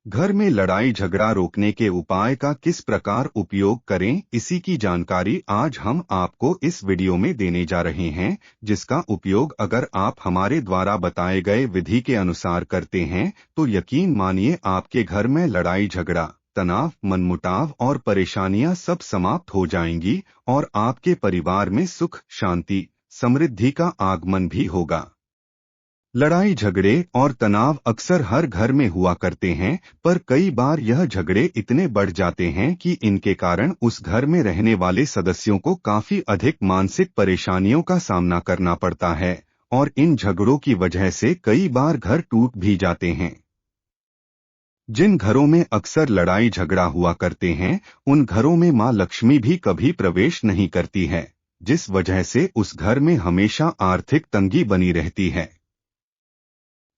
घर में लड़ाई झगड़ा रोकने के उपाय का किस प्रकार उपयोग करें, इसी की जानकारी आज हम आपको इस वीडियो में देने जा रहे हैं, जिसका उपयोग अगर आप हमारे द्वारा बताए गए विधि के अनुसार करते हैं तो यकीन मानिए आपके घर में लड़ाई झगड़ा, तनाव, मनमुटाव और परेशानियां सब समाप्त हो जाएंगी और आपके परिवार में सुख, शांति, समृद्धि का आगमन भी होगा। लड़ाई झगड़े और तनाव अक्सर हर घर में हुआ करते हैं, पर कई बार यह झगड़े इतने बढ़ जाते हैं कि इनके कारण उस घर में रहने वाले सदस्यों को काफी अधिक मानसिक परेशानियों का सामना करना पड़ता है और इन झगड़ों की वजह से कई बार घर टूट भी जाते हैं। जिन घरों में अक्सर लड़ाई झगड़ा हुआ करते हैं, उन घरों में मां लक्ष्मी भी कभी प्रवेश नहीं करती है, जिस वजह से उस घर में हमेशा आर्थिक तंगी बनी रहती है।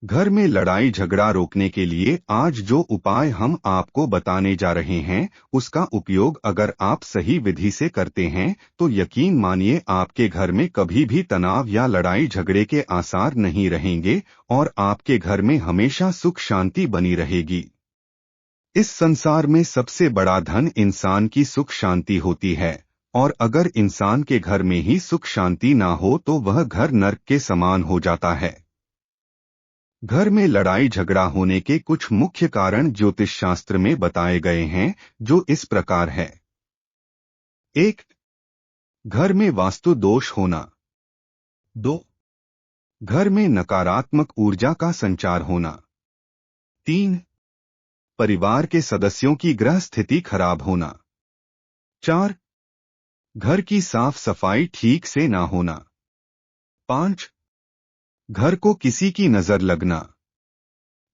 घर में लड़ाई झगड़ा रोकने के लिए आज जो उपाय हम आपको बताने जा रहे हैं, उसका उपयोग अगर आप सही विधि से करते हैं तो यकीन मानिए आपके घर में कभी भी तनाव या लड़ाई झगड़े के आसार नहीं रहेंगे और आपके घर में हमेशा सुख शांति बनी रहेगी। इस संसार में सबसे बड़ा धन इंसान की सुख शांति होती है और अगर इंसान के घर में ही सुख शांति ना हो तो वह घर नर्क के समान हो जाता है। घर में लड़ाई झगड़ा होने के कुछ मुख्य कारण ज्योतिष शास्त्र में बताए गए हैं, जो इस प्रकार है। 1. घर में वास्तु दोष होना। 2. घर में नकारात्मक ऊर्जा का संचार होना। 3. परिवार के सदस्यों की ग्रह स्थिति खराब होना। 4. घर की साफ सफाई ठीक से ना होना। 5. घर को किसी की नजर लगना।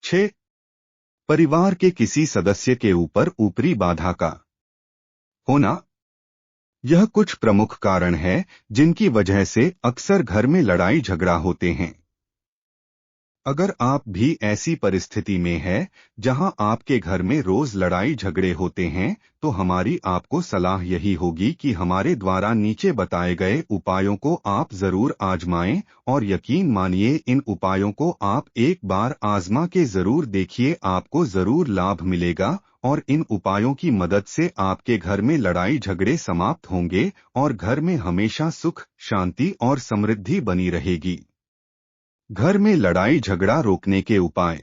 6. परिवार के किसी सदस्य के ऊपर ऊपरी बाधा का होना। यह कुछ प्रमुख कारण है जिनकी वजह से अक्सर घर में लड़ाई झगड़ा होते हैं। अगर आप भी ऐसी परिस्थिति में हैं जहां आपके घर में रोज लड़ाई झगड़े होते हैं, तो हमारी आपको सलाह यही होगी कि हमारे द्वारा नीचे बताए गए उपायों को आप जरूर आजमाएं और यकीन मानिए इन उपायों को आप एक बार आजमा के जरूर देखिए, आपको जरूर लाभ मिलेगा और इन उपायों की मदद से आपके घर में लड़ाई झगड़े समाप्त होंगे और घर में हमेशा सुख, शांति और समृद्धि बनी रहेगी। घर में लड़ाई झगड़ा रोकने के उपाय।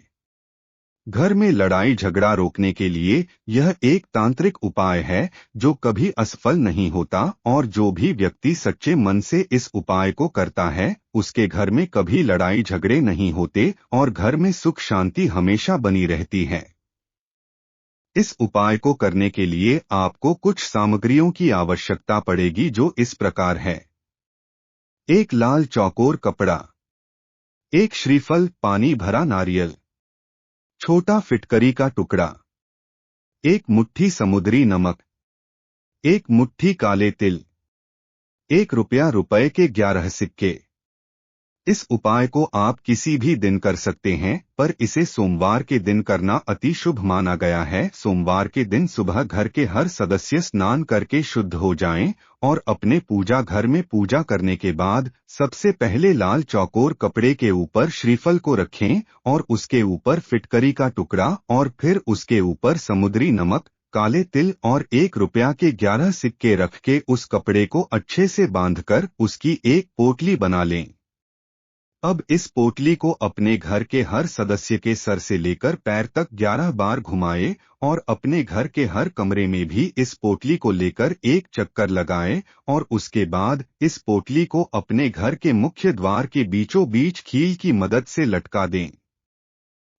घर में लड़ाई झगड़ा रोकने के लिए यह एक तांत्रिक उपाय है जो कभी असफल नहीं होता और जो भी व्यक्ति सच्चे मन से इस उपाय को करता है, उसके घर में कभी लड़ाई झगड़े नहीं होते और घर में सुख शांति हमेशा बनी रहती है। इस उपाय को करने के लिए आपको कुछ सामग्रियों की आवश्यकता पड़ेगी, जो इस प्रकार है। 1 लाल चौकोर कपड़ा। 1 श्रीफल, पानी भरा नारियल। छोटा फिटकरी का टुकड़ा। 1 मुट्ठी समुद्री नमक। 1 मुट्ठी काले तिल। 1 रुपये के 11 सिक्के। इस उपाय को आप किसी भी दिन कर सकते हैं, पर इसे सोमवार के दिन करना अति शुभ माना गया है। सोमवार के दिन सुबह घर के हर सदस्य स्नान करके शुद्ध हो जाएं और अपने पूजा घर में पूजा करने के बाद सबसे पहले लाल चौकोर कपड़े के ऊपर श्रीफल को रखें और उसके ऊपर फिटकरी का टुकड़ा और फिर उसके ऊपर समुद्री नमक, काले तिल और 1 रुपया के 11 सिक्के रख के उस कपड़े को अच्छे से बांधकर उसकी एक पोटली बना लें। अब इस पोटली को अपने घर के हर सदस्य के सर से लेकर पैर तक 11 बार घुमाएं और अपने घर के हर कमरे में भी इस पोटली को लेकर एक चक्कर लगाएं और उसके बाद इस पोटली को अपने घर के मुख्य द्वार के बीचों बीच कील की मदद से लटका दें।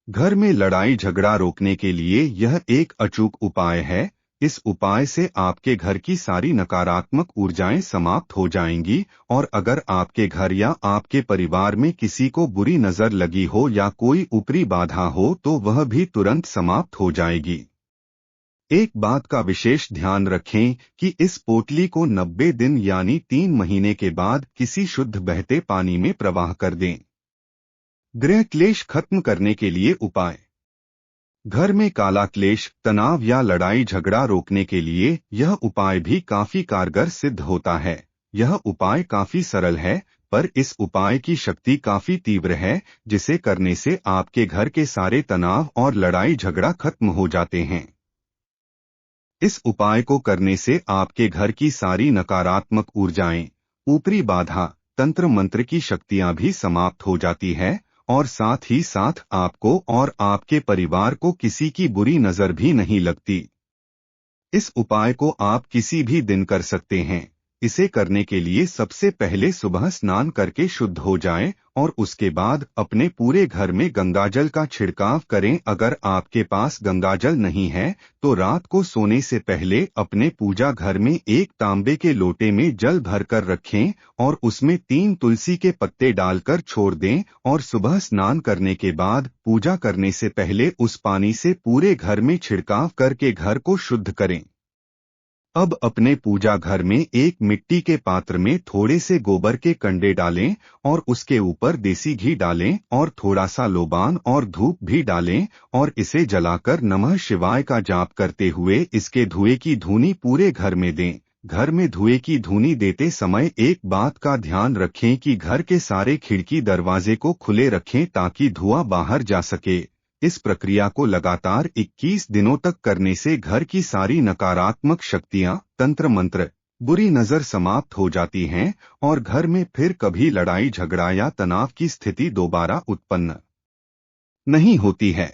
घर में लड़ाई झगड़ा रोकने के लिए यह एक अचूक उपाय है। इस उपाय से आपके घर की सारी नकारात्मक ऊर्जाएं समाप्त हो जाएंगी और अगर आपके घर या आपके परिवार में किसी को बुरी नजर लगी हो या कोई ऊपरी बाधा हो तो वह भी तुरंत समाप्त हो जाएगी। एक बात का विशेष ध्यान रखें कि इस पोटली को 90 दिन यानी 3 महीने के बाद किसी शुद्ध बहते पानी में प्रवाह कर दें। गृह क्लेश खत्म करने के लिए उपाय। घर में काला क्लेश, तनाव या लड़ाई झगड़ा रोकने के लिए यह उपाय भी काफी कारगर सिद्ध होता है। यह उपाय काफी सरल है, पर इस उपाय की शक्ति काफी तीव्र है, जिसे करने से आपके घर के सारे तनाव और लड़ाई झगड़ा खत्म हो जाते हैं। इस उपाय को करने से आपके घर की सारी नकारात्मक ऊर्जाएं, ऊपरी बाधा, तंत्र मंत्र की शक्तियां भी समाप्त हो जाती है और साथ ही साथ आपको और आपके परिवार को किसी की बुरी नजर भी नहीं लगती। इस उपाय को आप किसी भी दिन कर सकते हैं। इसे करने के लिए सबसे पहले सुबह स्नान करके शुद्ध हो जाएं और उसके बाद अपने पूरे घर में गंगाजल का छिड़काव करें। अगर आपके पास गंगाजल नहीं है तो रात को सोने से पहले अपने पूजा घर में एक तांबे के लोटे में जल भरकर रखें और उसमें 3 तुलसी के पत्ते डालकर छोड़ दें और सुबह स्नान करने के बाद पूजा करने से पहले उस पानी से पूरे घर में छिड़काव करके घर को शुद्ध करें। अब अपने पूजा घर में एक मिट्टी के पात्र में थोड़े से गोबर के कंडे डालें और उसके ऊपर देसी घी डालें और थोड़ा सा लोबान और धूप भी डालें और इसे जलाकर नमः शिवाय का जाप करते हुए इसके धुएं की धुनी पूरे घर में दें। घर में धुएं की धुनी देते समय एक बात का ध्यान रखें कि घर के सारे खिड़की दरवाजे को खुले रखें ताकि धुआं बाहर जा सके। इस प्रक्रिया को लगातार 21 दिनों तक करने से घर की सारी नकारात्मक शक्तियां, तंत्र मंत्र, बुरी नजर समाप्त हो जाती हैं और घर में फिर कभी लड़ाई झगड़ा या तनाव की स्थिति दोबारा उत्पन्न नहीं होती है।